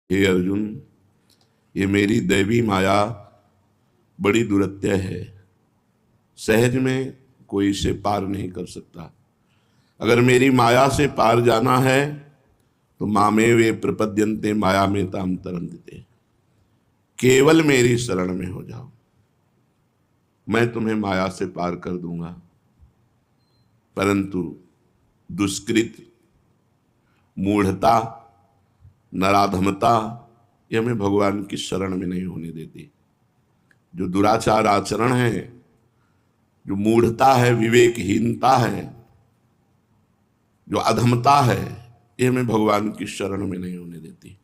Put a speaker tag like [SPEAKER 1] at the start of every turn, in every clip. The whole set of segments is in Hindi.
[SPEAKER 1] हे अर्जुन, ये मेरी दैवी माया बड़ी दुरत्य है, सहज में कोई इसे पार नहीं कर सकता। अगर मेरी माया से पार जाना है तो मामे वे प्रपद्यन्ते माया में ताम तरन्ते, केवल मेरी शरण में हो जाओ, मैं तुम्हें माया से पार कर दूंगा। परंतु दुष्कृत, मूढ़ता, नराधमता ये हमें भगवान की शरण में नहीं होने देती। जो दुराचार आचरण है, जो मूढ़ता है, विवेकहीनता है, जो अधमता है, ये हमें भगवान की शरण में नहीं होने देती।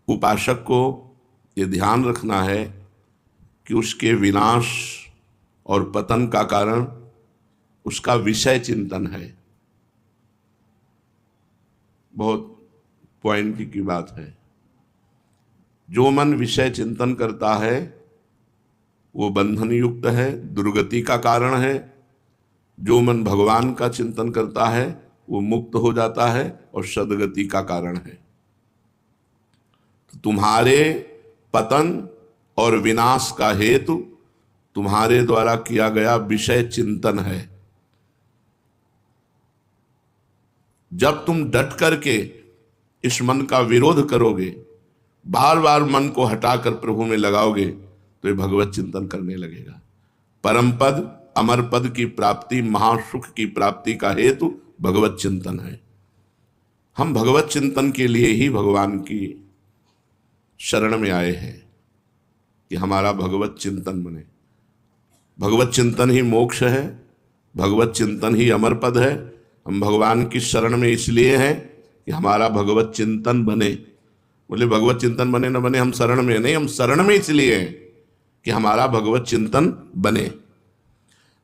[SPEAKER 1] उपासक को ये ध्यान रखना है कि उसके विनाश और पतन का कारण उसका विषय चिंतन है। बहुत पॉइंट की बात है। जो मन विषय चिंतन करता है वो बंधन युक्त है, दुर्गति का कारण है। जो मन भगवान का चिंतन करता है वो मुक्त हो जाता है और सद्गति का कारण है। तो तुम्हारे पतन और विनाश का हेतु तुम्हारे द्वारा किया गया विषय चिंतन है। जब तुम डट करके इस मन का विरोध करोगे, बार बार मन को हटाकर प्रभु में लगाओगे, तो ये भगवत चिंतन करने लगेगा। परम पद, अमर पद की प्राप्ति, महासुख की प्राप्ति का हेतु भगवत चिंतन है। हम भगवत चिंतन के लिए ही भगवान की शरण में आए हैं कि हमारा भगवत चिंतन बने। भगवत चिंतन ही मोक्ष है, भगवत चिंतन ही अमर पद है। हम भगवान की शरण में इसलिए हैं कि हमारा भगवत चिंतन बने। बोले भगवत चिंतन बने न बने, हम शरण में नहीं, हम शरण में इसलिए हैं कि हमारा भगवत चिंतन बने।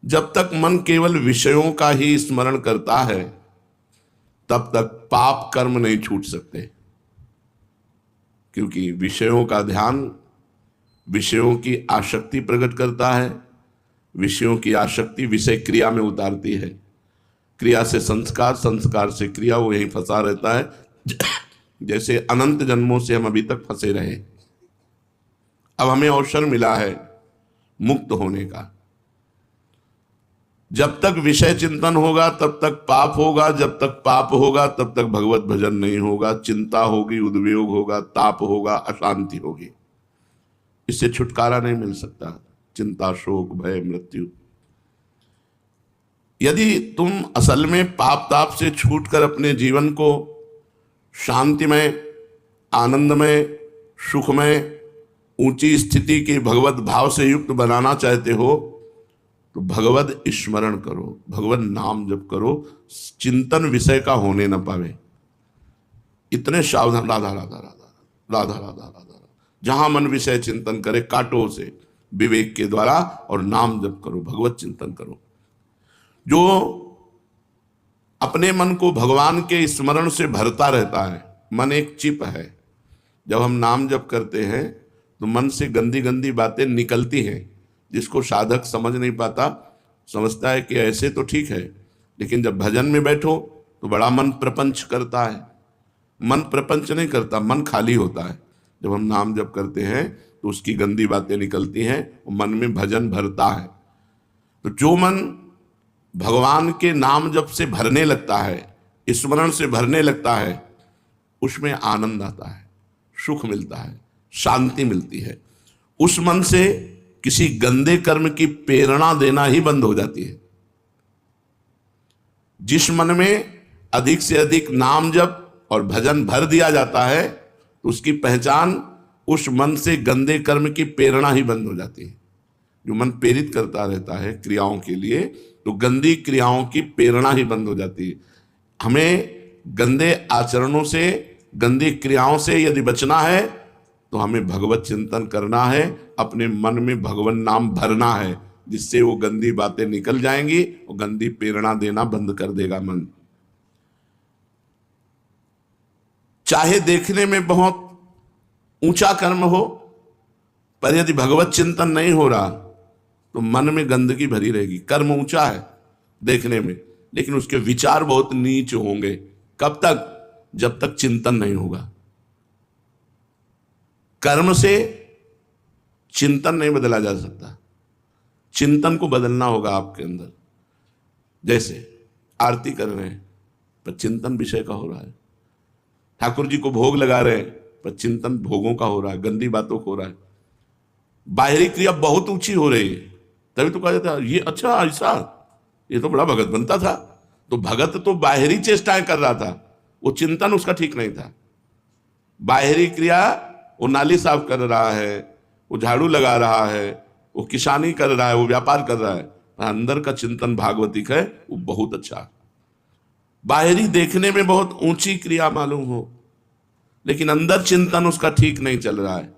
[SPEAKER 1] जब तक मन केवल विषयों का ही स्मरण करता है तब तक पाप कर्म नहीं छूट सकते, क्योंकि विषयों का ध्यान विषयों की आसक्ति प्रकट करता है। विषयों की आसक्ति विषय क्रिया में उतारती है, क्रिया से संस्कार, संस्कार से क्रिया, वो यहीं फंसा रहता है। जैसे अनंत जन्मों से हम अभी तक फंसे रहे, अब हमें अवसर मिला है मुक्त होने का। जब तक विषय चिंतन होगा तब तक पाप होगा, जब तक पाप होगा तब तक भगवत भजन नहीं होगा, चिंता होगी, उद्वेग होगा, ताप होगा, अशांति होगी। इससे छुटकारा नहीं मिल सकता। चिंता, शोक, भय, मृत्यु। यदि तुम असल में पाप ताप से छूटकर अपने जीवन को शांतिमय, आनंदमय, सुखमय, ऊंची स्थिति के भगवत भाव से युक्त बनाना चाहते हो तो भगवत स्मरण करो, भगवत नाम जप करो, चिंतन विषय का होने न पावे। इतने सावधान, राधा राधा राधा राधा राधा राधा, जहां मन विषय चिंतन करे काटो से विवेक के द्वारा और नाम जप करो, भगवत चिंतन करो। जो अपने मन को भगवान के स्मरण से भरता रहता है, मन एक चिप है। जब हम नाम जप करते हैं तो मन से गंदी गंदी बातें निकलती हैं, जिसको साधक समझ नहीं पाता, समझता है कि ऐसे तो ठीक है, लेकिन जब भजन में बैठो तो बड़ा मन प्रपंच करता है। मन प्रपंच नहीं करता, मन खाली होता है। जब हम नाम जप करते हैं तो उसकी गंदी बातें निकलती हैं, मन में भजन भरता है। तो जो मन भगवान के नाम जप से भरने लगता है, स्मरण से भरने लगता है, उसमें आनंद आता है, सुख मिलता है, शांति मिलती है। उस मन से किसी गंदे कर्म की प्रेरणा देना ही बंद हो जाती है। जिस मन में अधिक से अधिक नाम जप और भजन भर दिया जाता है तो उसकी पहचान उस मन से गंदे कर्म की प्रेरणा ही बंद हो जाती है। जो मन प्रेरित करता रहता है क्रियाओं के लिए, तो गंदी क्रियाओं की प्रेरणा ही बंद हो जाती है। हमें गंदे आचरणों से, गंदी क्रियाओं से यदि बचना है तो हमें भगवत चिंतन करना है, अपने मन में भगवान नाम भरना है, जिससे वो गंदी बातें निकल जाएंगी और गंदी प्रेरणा देना बंद कर देगा मन। चाहे देखने में बहुत ऊंचा कर्म हो, पर यदि भगवत चिंतन नहीं हो रहा तो मन में गंदगी भरी रहेगी। कर्म ऊंचा है देखने में, लेकिन उसके विचार बहुत नीच होंगे। कब तक? जब तक चिंतन नहीं होगा। कर्म से चिंतन नहीं बदला जा सकता, चिंतन को बदलना होगा आपके अंदर। जैसे आरती कर रहे हैं पर चिंतन विषय का हो रहा है, ठाकुर जी को भोग लगा रहे हैं पर चिंतन भोगों का हो रहा है, गंदी बातों को हो रहा है। बाहरी क्रिया बहुत ऊंची हो रही है, तभी तो कहा जाता है ये अच्छा ऐसा, ये तो बड़ा भगत बनता था। तो भगत तो बाहरी चेष्टाएं कर रहा था, वो चिंतन उसका ठीक नहीं था। बाहरी क्रिया, वो नाली साफ कर रहा है, वो झाड़ू लगा रहा है, वो किसानी कर रहा है, वो व्यापार कर रहा है, पर अंदर का चिंतन भागवती का है, वो बहुत अच्छा। बाहरी देखने में बहुत ऊंची क्रिया मालूम हो, लेकिन अंदर चिंतन उसका ठीक नहीं चल रहा है।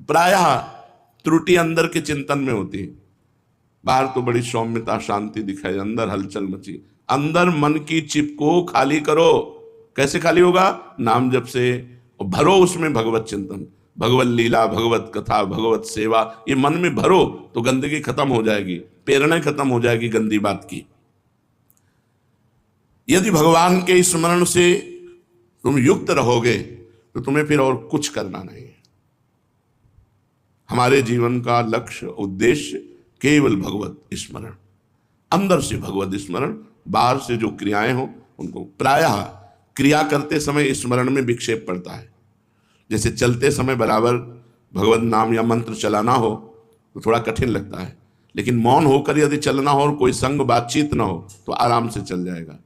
[SPEAKER 1] प्रायः त्रुटि अंदर के चिंतन में होती है। बाहर तो बड़ी सौम्यता शांति दिखाई, अंदर हलचल मची। अंदर मन की चिप को खाली करो। कैसे खाली होगा? नाम जप से, और भरो उसमें भगवत चिंतन, भगवत लीला, भगवत कथा, भगवत सेवा, ये मन में भरो तो गंदगी खत्म हो जाएगी, प्रेरणा खत्म हो जाएगी गंदी बात की। यदि भगवान के स्मरण से तुम युक्त रहोगे तो तुम्हें फिर और कुछ करना नहीं है। हमारे जीवन का लक्ष्य, उद्देश्य केवल भगवत स्मरण, अंदर से भगवत स्मरण, बाहर से जो क्रियाएं हो उनको। प्रायः क्रिया करते समय स्मरण में विक्षेप पड़ता है। जैसे चलते समय बराबर भगवत नाम या मंत्र चलाना हो तो थोड़ा कठिन लगता है, लेकिन मौन होकर यदि चलना हो और कोई संग बातचीत ना हो तो आराम से चल जाएगा।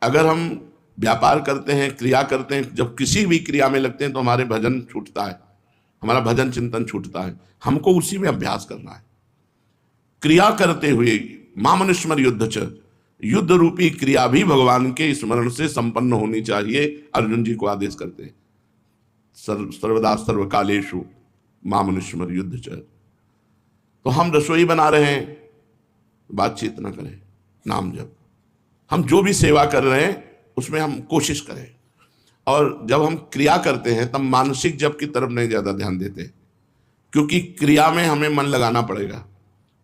[SPEAKER 1] अगर हम व्यापार करते हैं, क्रिया करते हैं, जब किसी भी क्रिया में लगते हैं तो हमारे भजन छूटता है, हमारा भजन चिंतन छूटता है। हमको उसी में अभ्यास करना है। क्रिया करते हुए मामनुस्मर युद्ध च, युद्ध रूपी क्रिया भी भगवान के स्मरण से संपन्न होनी चाहिए। अर्जुन जी को आदेश करते हैं सर्वदा सर्वकालेषु मामनुस्मर युद्ध च। तो हम रसोई बना रहे हैं, बातचीत ना करें, नाम जप। हम जो भी सेवा कर रहे हैं उसमें हम कोशिश करें। और जब हम क्रिया करते हैं तब मानसिक जप की तरफ नहीं ज़्यादा ध्यान देते, क्योंकि क्रिया में हमें मन लगाना पड़ेगा,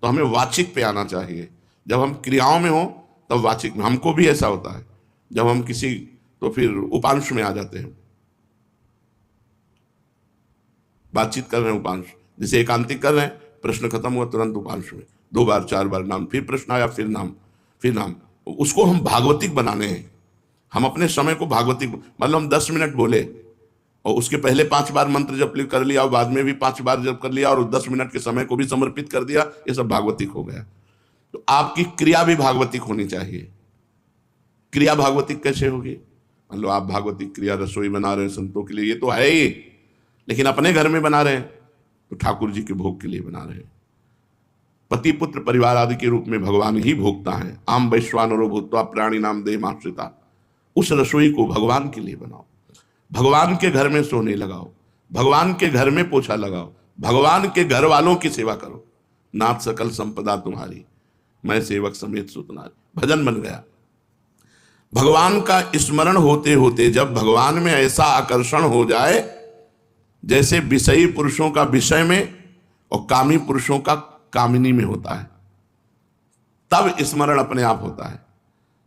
[SPEAKER 1] तो हमें वाचिक पे आना चाहिए। जब हम क्रियाओं में हो तब वाचिक में। हमको भी ऐसा होता है, जब हम किसी, तो फिर उपांश में आ जाते हैं, बातचीत कर रहे हैं उपांश, जैसे एकांतिक कर रहे हैं, प्रश्न खत्म हुआ तुरंत उपांश में, 2 बार 4 बार नाम, फिर प्रश्न आया, फिर नाम, फिर नाम। उसको हम भागवतिक बनाने हैं। हम अपने समय को भागवतिक, मतलब हम 10 मिनट बोले और उसके पहले 5 बार मंत्र जप कर लिया और बाद में भी 5 बार जप कर लिया और 10 मिनट के समय को भी समर्पित कर दिया, ये सब भागवतिक हो गया। तो आपकी क्रिया भी भागवतिक होनी चाहिए। क्रिया भागवतिक कैसे होगी? मान लो आप भागवतिक क्रिया रसोई बना रहे हैं संतों के लिए, ये तो है ही, लेकिन अपने घर में बना रहे हैं तो ठाकुर जी के भोग के लिए बना रहे हैं। पति पुत्र परिवार आदि के रूप में भगवान ही भोगता है। आम वैश्वानरो भूत्वा प्राणी नाम देहमाश्रिता, उस रसोई को भगवान के लिए बनाओ, भगवान के घर में सोने लगाओ, भगवान के घर में पोछा लगाओ, भगवान के घर वालों की सेवा करो। नाथ सकल संपदा तुम्हारी, मैं सेवक समेत सुतनारी, भजन बन गया। भगवान का स्मरण होते होते जब भगवान में ऐसा आकर्षण हो जाए जैसे विषयी पुरुषों का विषय में और कामी पुरुषों का कामिनी में होता है, तब स्मरण अपने आप होता है।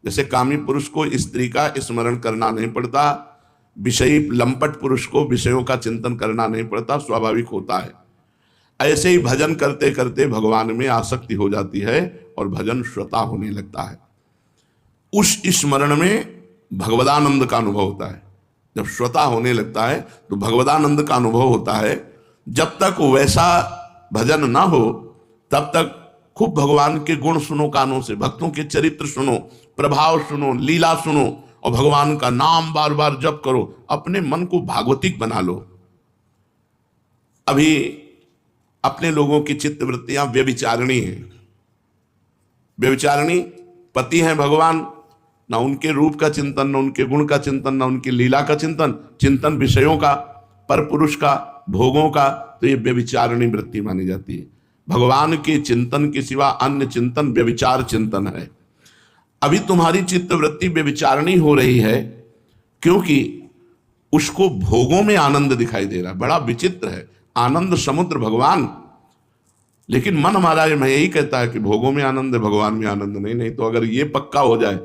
[SPEAKER 1] जैसे कामी पुरुष को स्त्री का स्मरण करना नहीं पड़ता, विषयी लंपट पुरुष को विषयों का चिंतन करना नहीं पड़ता, स्वाभाविक होता है। ऐसे ही भजन करते करते भगवान में आसक्ति हो जाती है और भजन श्रोता होने लगता है। उस स्मरण में भगवदानंद का अनुभव होता है। जब श्रोता होने लगता है तो भगवदानंद का अनुभव होता है। जब तक वैसा भजन ना हो तब तक खूब भगवान के गुण सुनो कानों से, भक्तों के चरित्र सुनो, प्रभाव सुनो, लीला सुनो और भगवान का नाम बार बार जप करो। अपने मन को भागवतिक बना लो। अभी अपने लोगों की चित्त वृत्तियां व्यभिचारिणी हैं। व्यभिचारिणी पति हैं भगवान, ना उनके रूप का चिंतन, ना उनके गुण का चिंतन, ना उनकी लीला का चिंतन, चिंतन विषयों का, पर पुरुष का, भोगों का, तो ये व्यभिचारिणी वृत्ति मानी जाती है। भगवान के चिंतन के सिवा अन्य चिंतन व्यभिचार चिंतन है। अभी तुम्हारी चित्त वृत्ति व्यभिचारिणी हो रही है क्योंकि उसको भोगों में आनंद दिखाई दे रहा है। बड़ा विचित्र है, आनंद समुद्र भगवान, लेकिन मन हमारा मैं यही कहता है कि भोगों में आनंद है, भगवान में आनंद नहीं। नहीं तो अगर ये पक्का हो जाए,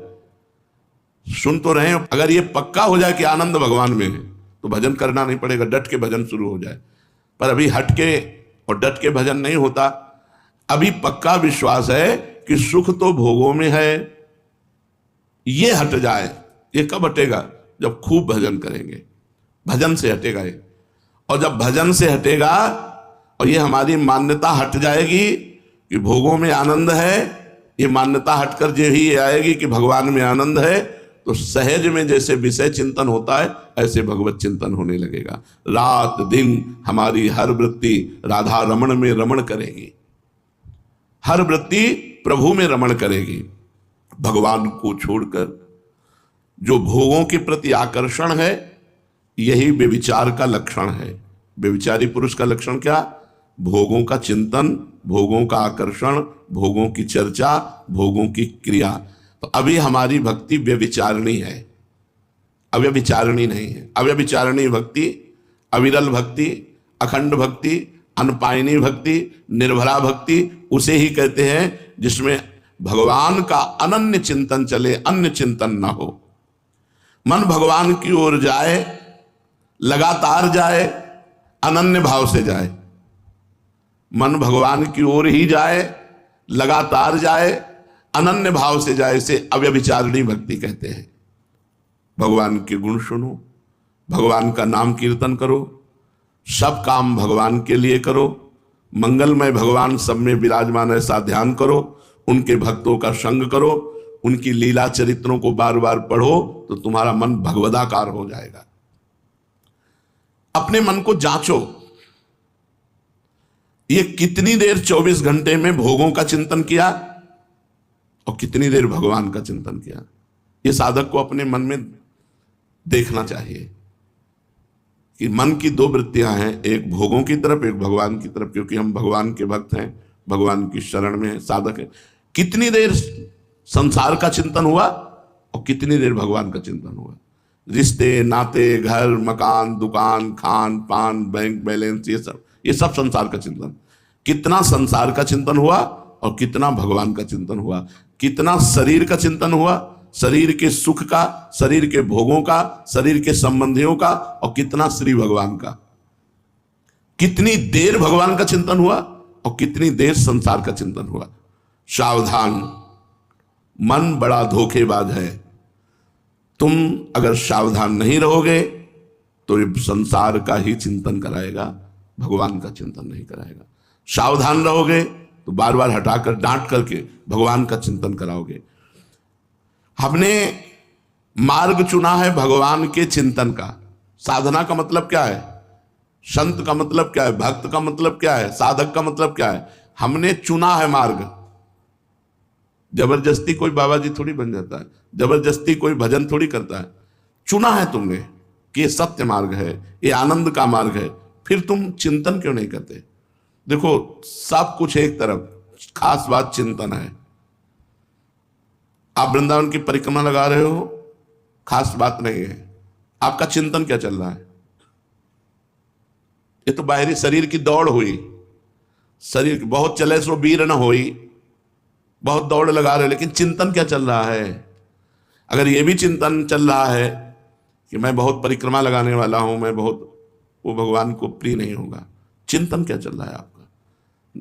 [SPEAKER 1] सुन तो रहे हो, अगर ये पक्का हो जाए कि आनंद भगवान में है तो भजन करना नहीं पड़ेगा, डट के भजन शुरू हो जाए। पर अभी हट के और डट के भजन नहीं होता। अभी पक्का विश्वास है कि सुख तो भोगों में है, ये हट जाए। ये कब हटेगा? जब खूब भजन करेंगे, भजन से हटेगा ये। और जब भजन से हटेगा और ये हमारी मान्यता हट जाएगी कि भोगों में आनंद है, ये मान्यता हटकर जो ही आएगी कि भगवान में आनंद है, तो सहज में जैसे विषय चिंतन होता है ऐसे भगवत चिंतन होने लगेगा। रात दिन हमारी हर वृत्ति राधा रमण में रमण करेगी, हर वृत्ति प्रभु में रमण करेगी। भगवान को छोड़कर जो भोगों के प्रति आकर्षण है, यही व्यभिचार का लक्षण है। व्यभिचारी पुरुष का लक्षण क्या? भोगों का चिंतन, भोगों का आकर्षण, भोगों की चर्चा, भोगों की क्रिया। तो अभी हमारी भक्ति व्यभिचारिणी है, अव्यभिचारिणी नहीं है। अव्यभिचारिणी भक्ति, अविरल भक्ति, अखंड भक्ति, अनपायनी भक्ति, निर्भरा भक्ति उसे ही कहते हैं जिसमें भगवान का अनन्य चिंतन चले, अन्य चिंतन ना हो। मन भगवान की ओर जाए, लगातार जाए, अनन्य भाव से जाए। मन भगवान की ओर ही जाए, लगातार जाए, अनन्य भाव से जाए, इसे अव्यभिचारिणी भक्ति कहते हैं। भगवान के गुण सुनो, भगवान का नाम कीर्तन करो, सब काम भगवान के लिए करो, मंगलमय भगवान सब में विराजमान ऐसा ध्यान करो, उनके भक्तों का संग करो, उनकी लीला चरित्रों को बार बार पढ़ो, तो तुम्हारा मन भगवदाकार हो जाएगा। अपने मन को जांचो, ये कितनी देर 24 घंटे में भोगों का चिंतन किया और कितनी देर भगवान का चिंतन किया। ये साधक को अपने मन में देखना चाहिए कि मन की दो वृत्तियां हैं, एक भोगों की तरफ, एक भगवान की तरफ। क्योंकि हम भगवान के भक्त हैं, भगवान की शरण में साधक है। कितनी देर संसार का चिंतन हुआ और कितनी देर भगवान का चिंतन हुआ। रिश्ते, नाते, घर, मकान, दुकान, खान पान, बैंक बैलेंस, ये सब संसार का चिंतन। कितना संसार का चिंतन हुआ और कितना भगवान का चिंतन हुआ। कितना शरीर का चिंतन हुआ, शरीर के सुख का, शरीर के भोगों का, शरीर के संबंधियों का, और कितना श्री भगवान का। कितनी देर भगवान का चिंतन हुआ और कितनी देर संसार का चिंतन हुआ। सावधान, मन बड़ा धोखेबाज है। तुम अगर सावधान नहीं रहोगे तो ये संसार का ही चिंतन कराएगा, भगवान का चिंतन नहीं कराएगा। सावधान रहोगे तो बार बार हटाकर, डांट करके भगवान का चिंतन कराओगे। हमने मार्ग चुना है भगवान के चिंतन का। साधना का मतलब क्या है? संत का मतलब क्या है? भक्त का मतलब क्या है? साधक का मतलब क्या है? हमने चुना है मार्ग। जबरदस्ती कोई बाबा जी थोड़ी बन जाता है, जबरदस्ती कोई भजन थोड़ी करता है। चुना है तुमने कि ये सत्य मार्ग है, ये आनंद का मार्ग है, फिर तुम चिंतन क्यों नहीं करते? देखो, सब कुछ एक तरफ, खास बात चिंतन है। आप वृंदावन की परिक्रमा लगा रहे हो, खास बात नहीं है। आपका चिंतन क्या चल रहा है? ये तो बाहरी शरीर की दौड़ हुई, शरीर बहुत चले सो वीर न होई, बहुत दौड़ लगा रहे हो, लेकिन चिंतन क्या चल रहा है? अगर ये भी चिंतन चल रहा है कि मैं बहुत परिक्रमा लगाने वाला हूं, मैं बहुत, वो भगवान को प्रिय नहीं होगा। चिंतन क्या चल रहा है आपका?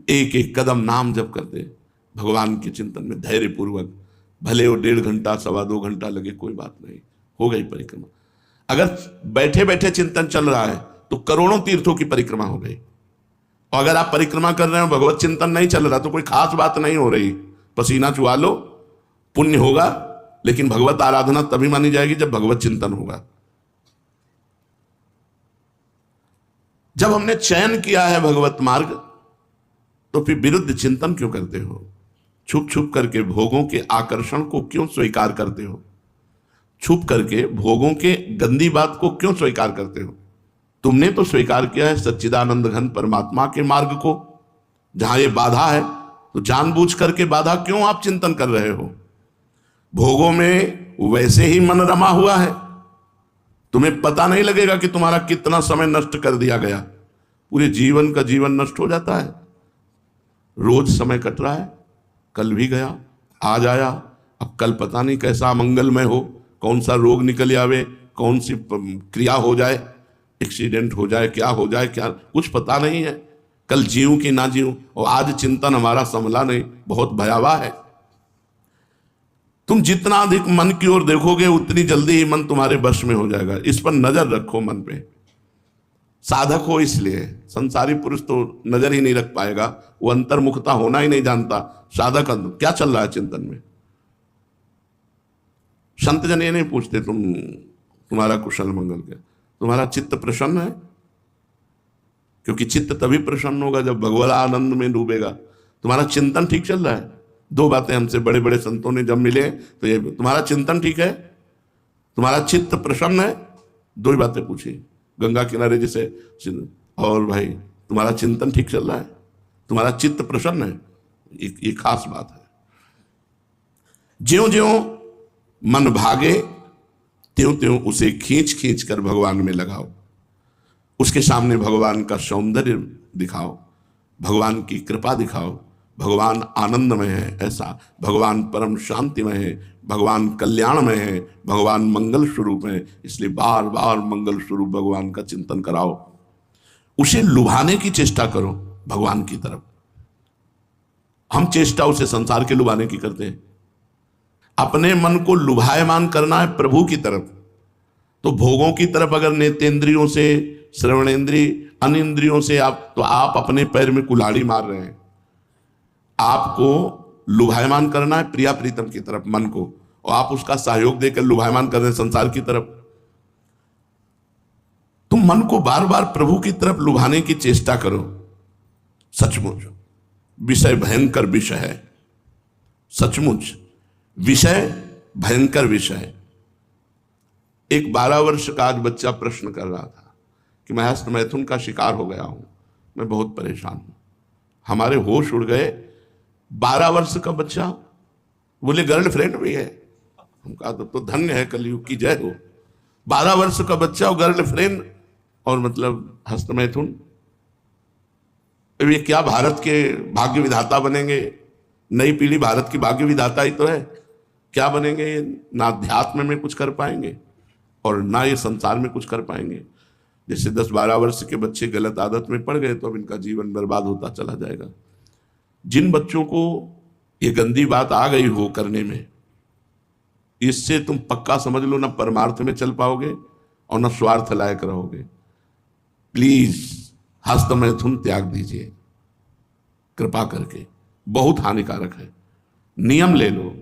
[SPEAKER 1] एक एक कदम नाम जप करते भगवान के चिंतन में धैर्य पूर्वक, भले वो 1.5 घंटा 2.25 घंटा लगे, कोई बात नहीं, हो गई परिक्रमा। अगर बैठे बैठे चिंतन चल रहा है तो करोड़ों तीर्थों की परिक्रमा हो गई। और अगर आप परिक्रमा कर रहे हो, भगवत चिंतन नहीं चल रहा, तो कोई खास बात नहीं हो रही। पसीना चुआ लो, पुण्य होगा, लेकिन भगवत आराधना तभी मानी जाएगी जब भगवत चिंतन होगा। जब हमने चयन किया है भगवत मार्ग, तो फिर विरुद्ध चिंतन क्यों करते हो? छुप छुप करके भोगों के आकर्षण को क्यों स्वीकार करते हो? छुप करके भोगों के गंदी बात को क्यों स्वीकार करते हो? तुमने तो स्वीकार किया है सच्चिदानंद घन परमात्मा के मार्ग को। जहां ये बाधा है तो जानबूझ करके बाधा क्यों आप चिंतन कर रहे हो? भोगों में वैसे ही मन रमा हुआ है, तुम्हें पता नहीं लगेगा कि तुम्हारा कितना समय नष्ट कर दिया गया। पूरे जीवन का जीवन नष्ट हो जाता है। रोज समय कट रहा है, कल भी गया, आज आया, अब कल पता नहीं कैसा मंगलमय हो, कौन सा रोग निकल आवे, कौन सी क्रिया हो जाए। एक्सीडेंट हो जाए, क्या हो जाए, क्या कुछ पता नहीं है, कल जीऊं कि ना जीऊं, और आज चिंतन हमारा संभला नहीं, बहुत भयावह है। तुम जितना अधिक मन की ओर देखोगे उतनी जल्दी ही मन तुम्हारे वश में हो जाएगा। इस पर नजर रखो मन पे। साधक हो इसलिए, संसारी पुरुष तो नजर ही नहीं रख पाएगा, वो अंतर्मुखता होना ही नहीं जानता। साधक क्या चल रहा है चिंतन में, संत जन ये नहीं पूछते तुम्हारा कुशल मंगल क्या, तुम्हारा चित्त प्रसन्न है, क्योंकि चित्त तभी प्रसन्न होगा जब भगवत आनंद में डूबेगा। तुम्हारा चिंतन ठीक चल रहा है। दो बातें हमसे बड़े बड़े संतों ने जब मिले तो ये, तुम्हारा चिंतन ठीक है, तुम्हारा चित्त प्रसन्न है, दो ही बातें पूछी गंगा किनारे जैसे, और भाई तुम्हारा चिंतन ठीक चल रहा है, तुम्हारा चित्त प्रसन्न है, ये खास बात है। ज्यों ज्यों मन भागे त्यों त्यों उसे खींच खींच कर भगवान में लगाओ, उसके सामने भगवान का सौंदर्य दिखाओ, भगवान की कृपा दिखाओ। भगवान आनंदमय है ऐसा, भगवान परम शांतिमय है, भगवान कल्याणमय है, भगवान मंगल स्वरूप है, इसलिए बार बार मंगल स्वरूप भगवान का चिंतन कराओ। उसे लुभाने की चेष्टा करो भगवान की तरफ। हम चेष्टा उसे संसार के लुभाने की करते हैं। अपने मन को लुभायमान करना है प्रभु की तरफ। तो भोगों की तरफ अगर नेत्रेंद्रियों से, श्रवणेंद्रिय, अनिंद्रियों से तो आप अपने पैर में कुल्हाड़ी मार रहे हैं। आपको लुभायमान करना है प्रिया प्रीतम की तरफ मन को, और आप उसका सहयोग देकर लुभायमान कर रहे हैं संसार की तरफ। तुम मन को बार बार प्रभु की तरफ लुभाने की चेष्टा करो। सचमुच विषय भयंकर विषय है, सचमुच विषय भयंकर विषय है। एक 12 वर्ष का आज बच्चा प्रश्न कर रहा था कि मैं हस्त मैथुन का शिकार हो गया हूं, मैं बहुत परेशान हूं। हमारे होश उड़ गए। 12 वर्ष का बच्चा, बोले गर्लफ्रेंड भी है। हम कहा तो धन्य है, कलयुग की जय हो। 12 वर्ष का बच्चा और गर्लफ्रेंड, और मतलब हस्त मैथुन। ये क्या भारत के भाग्य विधाता बनेंगे? नई पीढ़ी भारत की भाग्य विधाता ही तो है। क्या बनेंगे? ना अध्यात्म में कुछ कर पाएंगे और ना ये संसार में कुछ कर पाएंगे। जैसे 10-12 वर्ष के बच्चे गलत आदत में पड़ गए तो अब इनका जीवन बर्बाद होता चला जाएगा। जिन बच्चों को ये गंदी बात आ गई हो करने में, इससे तुम पक्का समझ लो ना परमार्थ में चल पाओगे और ना स्वार्थ लायक रहोगे। प्लीज हस्त मैथुन त्याग दीजिए कृपा करके, बहुत हानिकारक है। नियम ले लो,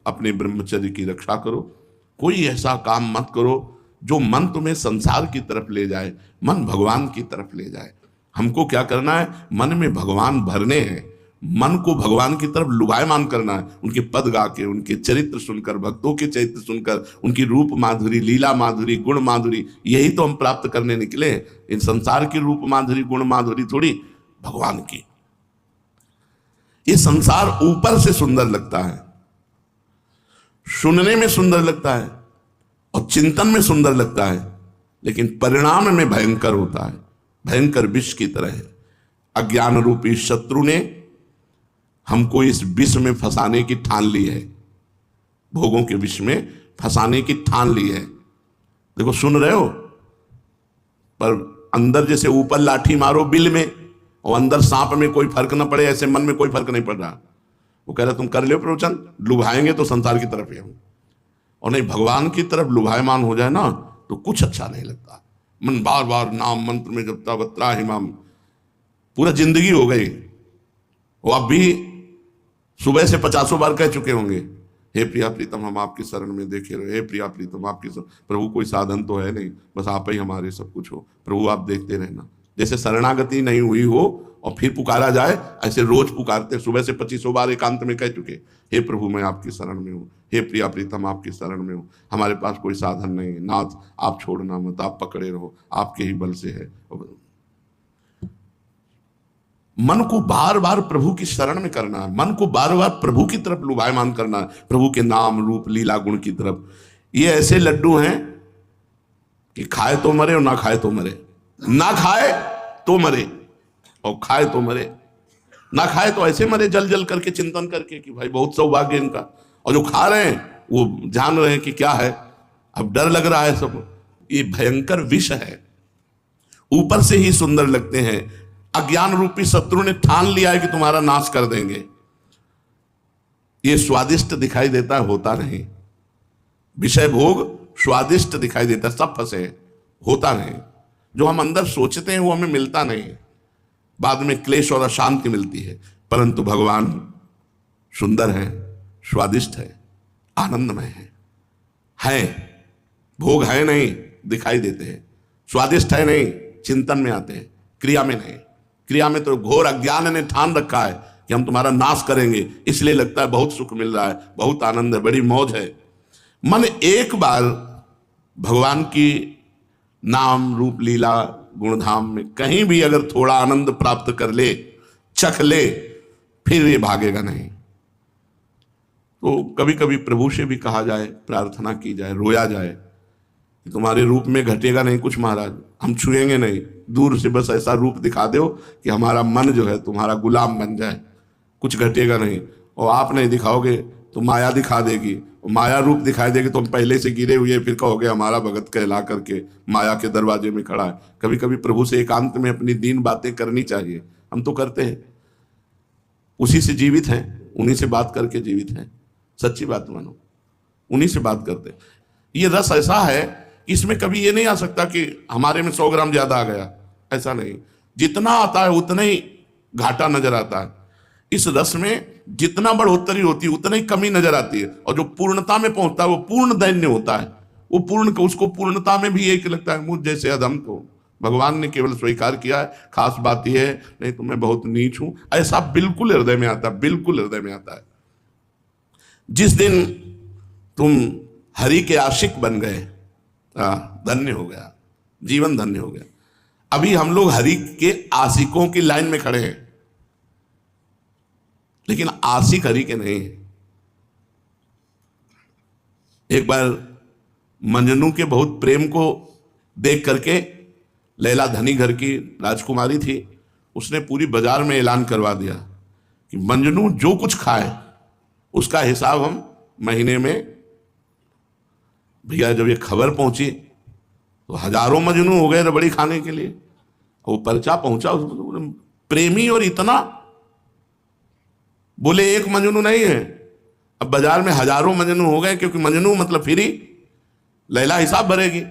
[SPEAKER 1] अपने ब्रह्मचर्य की रक्षा करो। कोई ऐसा काम मत करो जो मन तुम्हें संसार की तरफ ले जाए, मन भगवान की तरफ ले जाए। हमको क्या करना है? मन में भगवान भरने हैं, मन को भगवान की तरफ लुभायमान करना है। उनके पद गा के, उनके चरित्र सुनकर, भक्तों के चरित्र सुनकर, उनकी रूप माधुरी, लीला माधुरी, गुण माधुरी, यही तो हम प्राप्त करने निकले। इन संसार की रूप माधुरी, गुण माधुरी थोड़ी, भगवान की। ये संसार ऊपर से सुंदर लगता है, सुनने में सुंदर लगता है और चिंतन में सुंदर लगता है, लेकिन परिणाम में भयंकर होता है, भयंकर विष की तरह है। अज्ञान रूपी शत्रु ने हमको इस विष में फंसाने की ठान ली है, भोगों के विष में फंसाने की ठान ली है। देखो सुन रहे हो, पर अंदर जैसे ऊपर लाठी मारो बिल में और अंदर सांप में कोई फर्क ना पड़े, ऐसे मन में कोई फर्क नहीं पड़ रहा। वो कह रहा तुम कर लो प्रवचन, लुभाएंगे तो संसार की तरफ ही हम, और नहीं भगवान की तरफ लुभायमान हो जाए ना तो कुछ अच्छा नहीं लगता। मन बार बार नाम मंत्र में जपता बत्रा हिमाम, पूरा जिंदगी हो गई। वो अब भी सुबह से 50 बार कह चुके होंगे, हे प्रिया प्रीतम हम आपकी शरण में देखे रहे, हे प्रिया प्रीतम आपकी प्रभु कोई साधन तो है नहीं, बस आप ही हमारे सब कुछ हो, प्रभु आप देखते रहना। जैसे शरणागति नहीं हुई हो और फिर पुकारा जाए, ऐसे रोज पुकारते। सुबह से 25 बार एकांत में कह चुके, हे प्रभु मैं आपकी शरण में हूँ, हे प्रिया प्रीतम आपकी शरण में हूँ, हमारे पास कोई साधन नहीं है, नाथ आप छोड़ना मत, आप पकड़े रहो, आपके ही बल से है। मन को बार बार प्रभु की शरण में करना है, मन को बार बार प्रभु की तरफ लुभायमान करना है, प्रभु के नाम रूप लीला गुण की तरफ। ये ऐसे लड्डू हैं कि खाए तो मरे और ना खाए तो मरे, ना खाए तो मरे और खाए तो मरे। ना खाए तो ऐसे मरे जल जल करके चिंतन करके कि भाई बहुत सौभाग्य इनका, और जो खा रहे हैं वो जान रहे हैं कि क्या है, अब डर लग रहा है सब, ये भयंकर विष है। ऊपर से ही सुंदर लगते हैं, अज्ञान रूपी शत्रु ने ठान लिया है कि तुम्हारा नाश कर देंगे। ये स्वादिष्ट दिखाई देता है, होता नहीं। विषय भोग स्वादिष्ट दिखाई देता, सब फंसे, होता नहीं। जो हम अंदर सोचते हैं वो हमें मिलता नहीं, बाद में क्लेश और अशांति मिलती है। परंतु भगवान सुंदर है, स्वादिष्ट है, आनंदमय है। भोग है नहीं, दिखाई देते हैं। स्वादिष्ट है नहीं, चिंतन में आते हैं, क्रिया में नहीं। क्रिया में तो घोर अज्ञान ने ठान रखा है कि हम तुम्हारा नाश करेंगे, इसलिए लगता है बहुत सुख मिल रहा है, बहुत आनंद है, बड़ी मौज है। मन एक बार भगवान की नाम रूप लीला गुणधाम में कहीं भी अगर थोड़ा आनंद प्राप्त कर ले, चख ले, फिर ये भागेगा नहीं। तो कभी कभी प्रभु से भी कहा जाए, प्रार्थना की जाए, रोया जाए कि तुम्हारे रूप में घटेगा नहीं कुछ महाराज, हम छुएंगे नहीं, दूर से बस ऐसा रूप दिखा दो कि हमारा मन जो है तुम्हारा गुलाम बन जाए, कुछ घटेगा नहीं। और आप नहीं दिखाओगे तो माया दिखा देगी, और माया रूप दिखाई देगी तो हम पहले से गिरे हुए, फिर कहोगे हमारा भगत कहला करके माया के दरवाजे में खड़ा है। कभी कभी प्रभु से एकांत में अपनी दीन बातें करनी चाहिए, हम तो करते हैं, उसी से जीवित हैं, उन्हीं से बात करके जीवित हैं। सच्ची बात मानो, उन्हीं से बात करते। ये रस ऐसा है कि इसमें कभी ये नहीं आ सकता कि हमारे में 100 ग्राम ज्यादा आ गया, ऐसा नहीं। जितना आता है उतना ही घाटा नजर आता है। इस रस में जितना बढ़ोतरी होती है उतना ही कमी नजर आती है, और जो पूर्णता में पहुंचता है वो पूर्ण दैन्य होता है। वो पूर्ण को, उसको पूर्णता में भी एक लगता है मुझ जैसे अधम को भगवान ने केवल स्वीकार किया है। खास बात यह है, नहीं तो मैं बहुत नीच हूं, ऐसा बिल्कुल हृदय में आता है, बिल्कुल हृदय में आता है। जिस दिन तुम हरि के आशिक बन गए, धन्य हो गया, जीवन धन्य हो गया। अभी हम लोग हरि के आशिकों की लाइन में खड़े हैं, लेकिन आशिक हरि के नहीं है। एक बार मंजनू के बहुत प्रेम को देख करके, लैला धनी घर की राजकुमारी थी, उसने पूरी बाजार में ऐलान करवा दिया कि मंजनू जो कुछ खाए उसका हिसाब हम महीने में। भैया जब ये खबर पहुंची तो हजारों मजनू हो गए रबड़ी खाने के लिए। वो पर्चा पहुंचा, प्रेमी और इतना, बोले एक मजनू नहीं है, अब बाजार में हजारों मजनू हो गए, क्योंकि मजनू मतलब फ्री, लैला हिसाब भरेगी।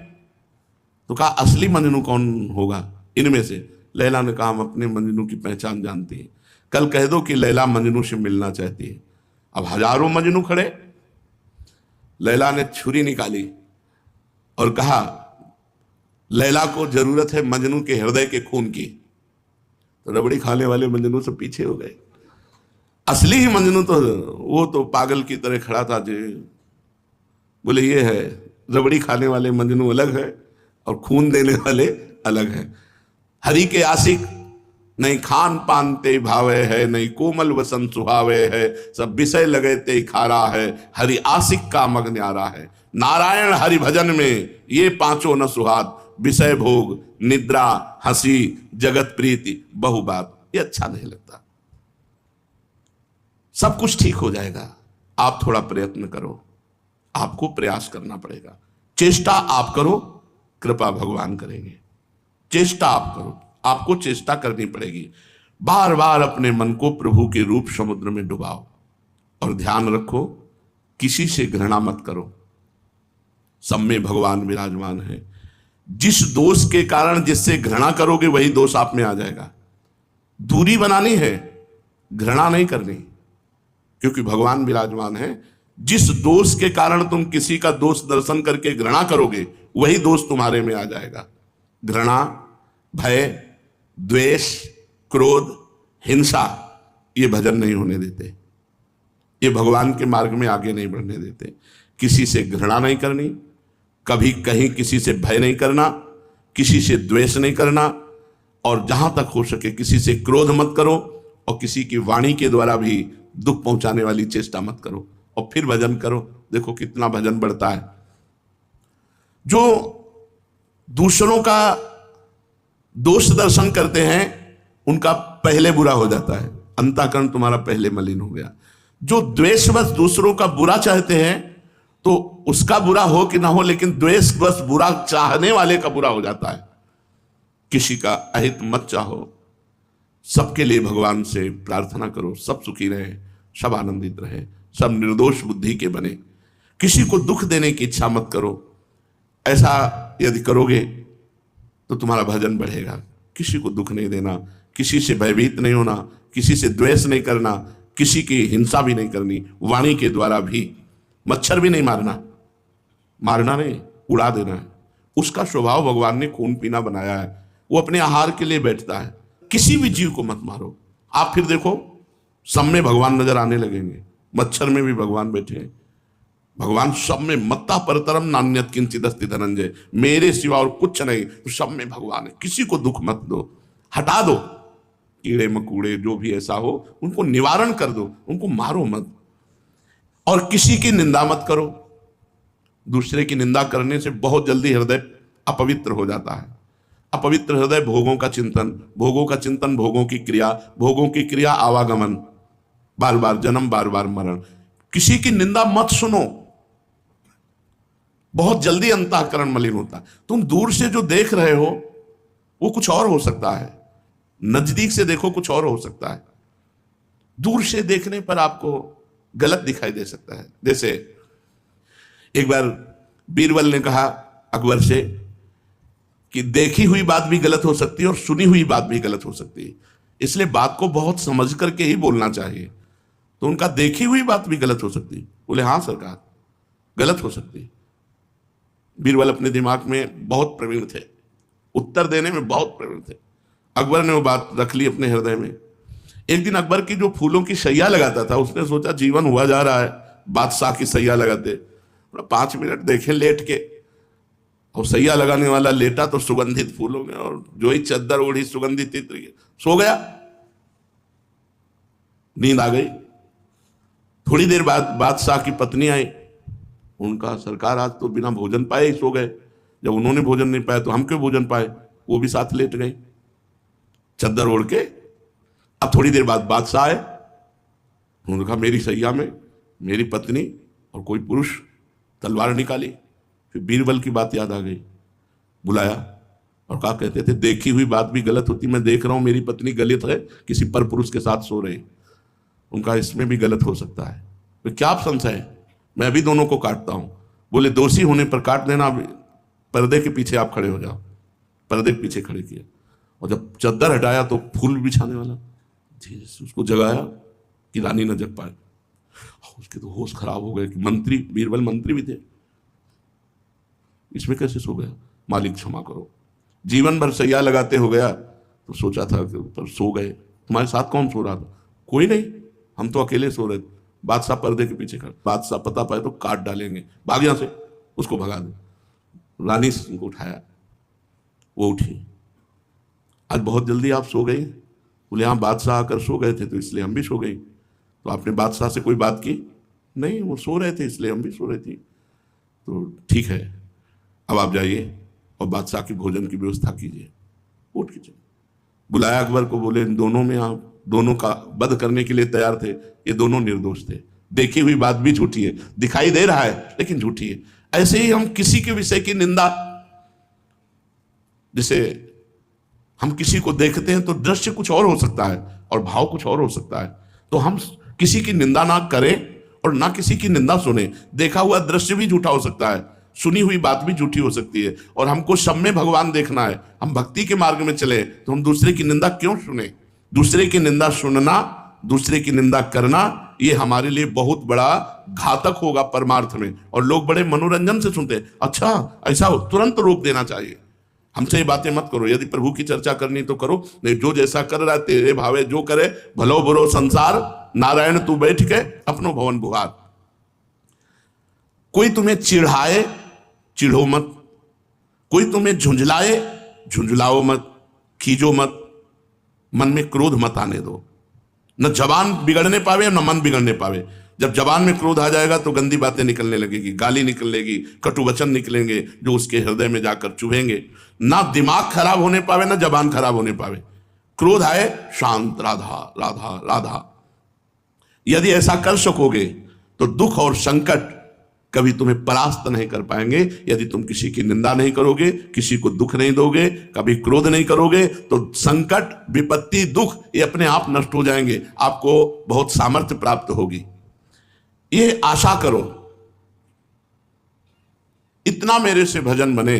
[SPEAKER 1] तो कहा असली मजनू कौन होगा इनमें से? लैला ने कहा हम अपने मजनू की पहचान जानती है, कल कह दो कि लैला मजनू से मिलना चाहती है। अब हजारों मजनू खड़े, लैला ने छुरी निकाली और कहा लैला को जरूरत है मजनू के हृदय के खून की। तो रबड़ी खाने वाले मजनू से पीछे हो गए। असली ही मजनू तो वो तो पागल की तरह खड़ा था जी, बोले ये है, रबड़ी खाने वाले मजनू अलग है और खून देने वाले अलग है। हरि के आशिक नहीं खान पान ते भावे है, नहीं कोमल वसन सुहावे है, सब विषय लगे ते खारा है, हरि आशिक का मग न्यारा है। नारायण हरि भजन में ये पांचों न सुहाद, विषय भोग निद्रा हंसी जगत प्रीति बहु बात, ये अच्छा नहीं लगता। सब कुछ ठीक हो जाएगा, आप थोड़ा प्रयत्न करो, आपको प्रयास करना पड़ेगा। चेष्टा आप करो, कृपा भगवान करेंगे। चेष्टा आप करो, आपको चेष्टा करनी पड़ेगी। बार बार अपने मन को प्रभु के रूप समुद्र में डुबाओ, और ध्यान रखो किसी से घृणा मत करो। सब में भगवान विराजमान है। जिस दोष के कारण जिससे घृणा करोगे वही दोष आप में आ जाएगा। दूरी बनानी है, घृणा नहीं करनी, क्योंकि भगवान विराजमान है। जिस दोष के कारण तुम किसी का दोष दर्शन करके घृणा करोगे वही दोष तुम्हारे में आ जाएगा। घृणा, भय, द्वेष, क्रोध, हिंसा, ये भजन नहीं होने देते, ये भगवान के मार्ग में आगे नहीं बढ़ने देते। किसी से घृणा नहीं करनी, कभी कहीं किसी से भय नहीं करना, किसी से द्वेष नहीं करना, और जहां तक हो सके किसी से क्रोध मत करो, और किसी की वाणी के द्वारा भी दुख पहुंचाने वाली चेष्टा मत करो, और फिर भजन करो। देखो कितना भजन बढ़ता है। जो दूसरों का दोष दर्शन करते हैं उनका पहले बुरा हो जाता है, अंतःकरण तुम्हारा पहले मलिन हो गया। जो द्वेषवश दूसरों का बुरा चाहते हैं तो उसका बुरा हो कि ना हो, लेकिन द्वेष बस बुरा चाहने वाले का बुरा हो जाता है। किसी का अहित मत चाहो, सबके लिए भगवान से प्रार्थना करो, सब सुखी रहे, सब आनंदित रहे, सब निर्दोष बुद्धि के बने। किसी को दुख देने की इच्छा मत करो। ऐसा यदि करोगे तो तुम्हारा भजन बढ़ेगा। किसी को दुख नहीं देना, किसी से भयभीत नहीं होना, किसी से द्वेष नहीं करना, किसी की हिंसा भी नहीं करनी, वाणी के द्वारा भी। मच्छर भी नहीं मारना, मारना नहीं, उड़ा देना है। उसका स्वभाव भगवान ने खून पीना बनाया है, वो अपने आहार के लिए बैठता है। किसी भी जीव को मत मारो। आप फिर देखो सब में भगवान नजर आने लगेंगे, मच्छर में भी भगवान बैठे हैं। भगवान सब में, मत्ता परतरम नान्यत किंचित अस्ति धनंजय, मेरे सिवा और कुछ नहीं, तो सब में भगवान है। किसी को दुख मत दो, हटा दो। कीड़े मकूड़े जो भी ऐसा हो उनको निवारण कर दो, उनको मारो मत। और किसी की निंदा मत करो। दूसरे की निंदा करने से बहुत जल्दी हृदय अपवित्र हो जाता है। अपवित्र हृदय भोगों का चिंतन, भोगों का चिंतन भोगों की क्रिया, भोगों की क्रिया आवागमन, बार बार जन्म, बार बार मरण। किसी की निंदा मत सुनो, बहुत जल्दी अंतःकरण मलिन होता है। तुम दूर से जो देख रहे हो वो कुछ और हो सकता है, नजदीक से देखो कुछ और हो सकता है। दूर से देखने पर आपको गलत दिखाई दे सकता है। जैसे एक बार बीरबल ने कहा अकबर से कि देखी हुई बात भी गलत हो सकती है और सुनी हुई बात भी गलत हो सकती है, इसलिए बात को बहुत समझ करके ही बोलना चाहिए। तो उनका देखी हुई बात भी गलत हो सकती है। बोले हाँ सरकार, गलत हो सकती है। बीरबल अपने दिमाग में बहुत प्रवीण थे, उत्तर देने में बहुत प्रवीण थे। अकबर ने वो बात रख ली अपने हृदय में। एक दिन अकबर की जो फूलों की सैया लगाता था, उसने सोचा जीवन हुआ जा रहा है बादशाह की सैया लगाते, 5 मिनट देखे लेट के, और सैया लगाने वाला लेटा तो सुगंधित फूलों में, और जो ही चद्दर ओढ़ी सुगंधित इत्र, सो गया। नींद आ गई। थोड़ी देर बाद बादशाह की पत्नी आई, उनका सरकार आज तो बिना भोजन पाए ही सो गए। जब उन्होंने भोजन नहीं पाया तो हम क्यों भोजन पाए? वो भी साथ लेट गए चद्दर ओढ़ के। अब थोड़ी देर बाद बादशाह आए, उन्होंने कहा मेरी सैया में मेरी पत्नी और कोई पुरुष, तलवार निकाली। फिर बीरबल की बात याद आ गई, बुलाया और कहा कहते थे देखी हुई बात भी गलत होती, मैं देख रहा हूं मेरी पत्नी गलत है, किसी पर पुरुष के साथ सो रही। उनका इसमें भी गलत हो सकता है। तो क्या आप संशय है, मैं अभी दोनों को काटता हूं। बोले दोषी होने पर काट देना, पर्दे के पीछे आप खड़े हो जाओ। पर्दे के पीछे खड़े किया, और जब चद्दर हटाया तो फूल बिछाने वाला धीरे से उसको जगाया कि रानी न जग पाए। उसके तो होश खराब हो गए कि मंत्री, बीरबल मंत्री भी थे, इसमें कैसे सो गया? मालिक क्षमा करो, जीवन भर सैया लगाते हो गया तो सोचा था कि पर सो गए। तुम्हारे साथ कौन सो रहा था? कोई नहीं, हम तो अकेले सो रहे थे। बादशाह पर्दे के पीछे खड़े, बादशाह पता पाए तो काट डालेंगे, भाग यहां से, उसको भगा दे। रानी ने को उठाया, वो उठी। आज बहुत जल्दी आप सो गई? बोले हाँ, बादशाह आकर सो गए थे तो इसलिए हम भी सो गई। तो आपने बादशाह से कोई बात की? नहीं, वो सो रहे थे इसलिए हम भी सो रही थी। तो ठीक है, अब आप जाइए और बादशाह की भोजन की व्यवस्था कीजिए। उठ के चले, बुलाया अकबर को। बोले इन दोनों में आप दोनों का वध करने के लिए तैयार थे, ये दोनों निर्दोष थे। देखी हुई बात भी झूठी है, दिखाई दे रहा है लेकिन झूठी है। ऐसे ही हम किसी के विषय की निंदा, जैसे हम किसी को देखते हैं तो दृश्य कुछ और हो सकता है और भाव कुछ और हो सकता है, तो हम किसी की निंदा ना करें और ना किसी की निंदा सुने। देखा हुआ दृश्य भी झूठा हो सकता है, सुनी हुई बात भी झूठी हो सकती है, और हमको सब में भगवान देखना है। हम भक्ति के मार्ग में चले तो हम दूसरे की निंदा क्यों सुने? दूसरे की निंदा सुनना, दूसरे की निंदा करना, ये हमारे लिए बहुत बड़ा घातक होगा परमार्थ में। और लोग बड़े मनोरंजन से सुनते हैं, अच्छा ऐसा हो, तुरंत रोक देना चाहिए। हमसे ये बातें मत करो, यदि प्रभु की चर्चा करनी तो करो, नहीं जो जैसा कर रहा है तेरे भावे जो करे, भलो बुरो संसार, नारायण तू बैठ के अपनो भवन बुहार। कोई तुम्हें चिढ़ाए, चिढ़ो मत। कोई तुम्हें झुंझलाए, झुंझलाओ मत, खींचो मत। मन में क्रोध मत आने दो। न जबान बिगड़ने पावे न मन बिगड़ने पावे। जब जबान में क्रोध आ जाएगा तो गंदी बातें निकलने लगेगी, गाली निकलेगी, कटु वचन निकलेंगे जो उसके हृदय में जाकर चुभेंगे। ना दिमाग खराब होने पावे ना जबान खराब होने पावे। क्रोध आए, शांत, राधा राधा राधा। यदि ऐसा कर सकोगे तो दुख और संकट कभी तुम्हें परास्त नहीं कर पाएंगे यदि तुम किसी की निंदा नहीं करोगे, किसी को दुख नहीं दोगे, कभी क्रोध नहीं करोगे, तो संकट, विपत्ति, दुख ये अपने आप नष्ट हो जाएंगे। आपको बहुत सामर्थ्य प्राप्त होगी। ये आशा करो, इतना मेरे से भजन बने,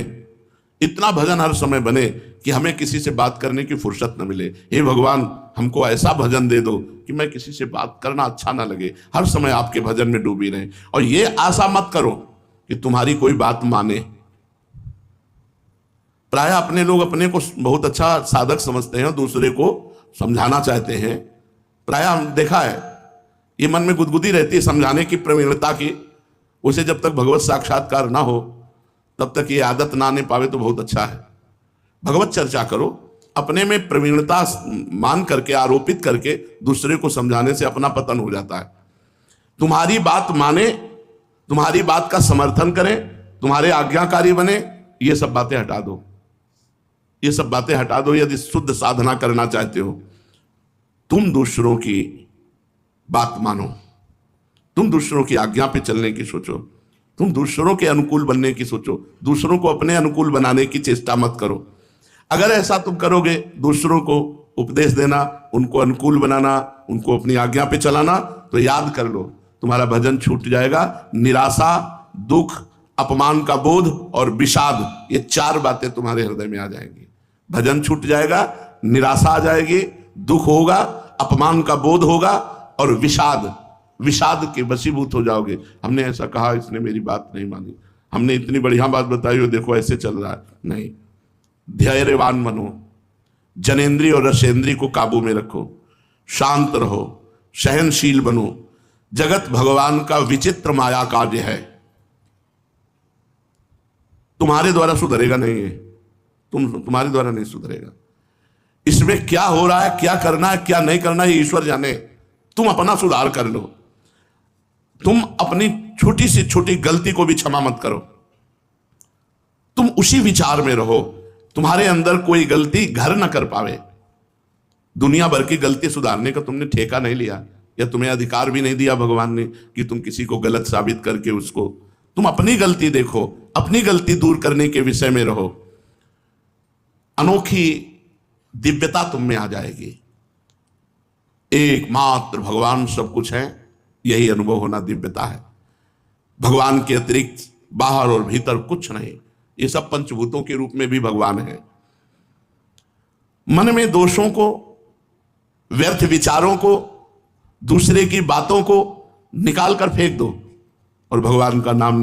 [SPEAKER 1] इतना भजन हर समय बने कि हमें किसी से बात करने की फुर्सत न मिले। हे भगवान, हमको ऐसा भजन दे दो कि मैं किसी से बात करना अच्छा ना लगे, हर समय आपके भजन में डूबी रहे। और ये आशा मत करो कि तुम्हारी कोई बात माने। प्राय अपने लोग अपने को बहुत अच्छा साधक समझते हैं, दूसरे को समझाना चाहते हैं। प्राय हम देखा है, ये मन में गुदगुदी रहती है समझाने की, प्रवीणता की। उसे जब तक भगवत साक्षात्कार ना हो तब तक ये आदत ना आने पावे तो बहुत अच्छा है। भगवत चर्चा करो, अपने में प्रवीणता मान करके, आरोपित करके दूसरे को समझाने से अपना पतन हो जाता है। तुम्हारी बात माने, तुम्हारी बात का समर्थन करें, तुम्हारे आज्ञाकारी बने, ये सब बातें हटा दो, ये सब बातें हटा दो। यदि शुद्ध साधना करना चाहते हो, तुम दूसरों की बात मानो, तुम दूसरों की आज्ञा पे चलने की सोचो, तुम दूसरों के अनुकूल बनने की सोचो, दूसरों को अपने अनुकूल बनाने की चेष्टा मत करो। अगर ऐसा तुम करोगे, दूसरों को उपदेश देना, उनको अनुकूल बनाना, उनको अपनी आज्ञा पे चलाना, तो याद कर लो तुम्हारा भजन छूट जाएगा। निराशा, दुख, अपमान का बोध और विषाद, ये चार बातें तुम्हारे हृदय में आ जाएंगी। भजन छूट जाएगा, निराशा आ जाएगी, दुख होगा, अपमान का बोध होगा और विषाद के वशीभूत हो जाओगे। हमने ऐसा कहा, इसने मेरी बात नहीं मानी, हमने इतनी बढ़िया बात बताई हो, देखो ऐसे चल रहा है। नहीं, धैर्यवान बनो, जनेंद्रिय और रसेंद्रिय को काबू में रखो, शांत रहो, सहनशील बनो। जगत भगवान का विचित्र माया कार्य है, तुम्हारे द्वारा सुधरेगा नहीं है, तुम्हारे द्वारा नहीं सुधरेगा। इसमें क्या हो रहा है, क्या करना है, क्या नहीं करना है, ये ईश्वर जाने। तुम अपना सुधार कर लो, तुम अपनी छोटी से छोटी गलती को भी क्षमा मत करो, तुम उसी विचार में रहो, तुम्हारे अंदर कोई गलती घर न कर पावे। दुनिया भर की गलती सुधारने का तुमने ठेका नहीं लिया, या तुम्हें अधिकार भी नहीं दिया भगवान ने कि तुम किसी को गलत साबित करके उसको, तुम अपनी गलती देखो, अपनी गलती दूर करने के विषय में रहो। अनोखी दिव्यता तुम में आ जाएगी। एकमात्र भगवान सब कुछ है, यही अनुभव होना दिव्यता है। भगवान के अतिरिक्त बाहर और भीतर कुछ नहीं, ये सब पंचभूतों के रूप में भी भगवान है। मन में दोषों को, व्यर्थ विचारों को, दूसरे की बातों को निकाल कर फेंक दो और भगवान का नाम